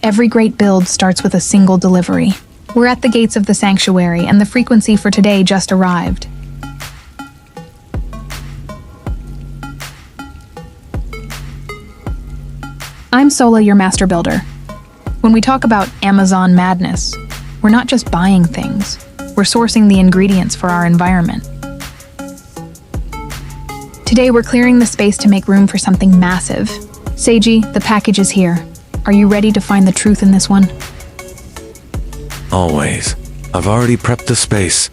Every great build starts with a single delivery. We're at the gates of the sanctuary, and the frequency for today just arrived. I'm Sola, your master builder. When we talk about Amazon madness, we're not just buying things, we're sourcing the ingredients for our environment. Today we're clearing the space to make room for something massive. Seiji, the package is here. Are you ready to find the truth in this one? Always. I've already prepped the space.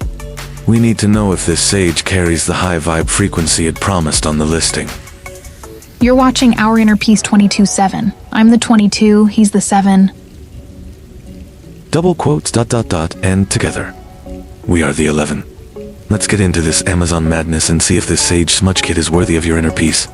We need to know if this sage carries the high vibe frequency it promised on the listing. You're watching Our Inner Peace 22/7. I'm the 22, he's the 7. Double quotes, ... and together. We are the 11. Let's get into this Amazon madness and see if this sage smudge kit is worthy of your inner peace.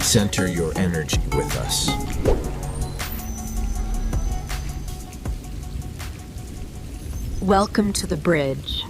Center your energy with us. Welcome to the bridge.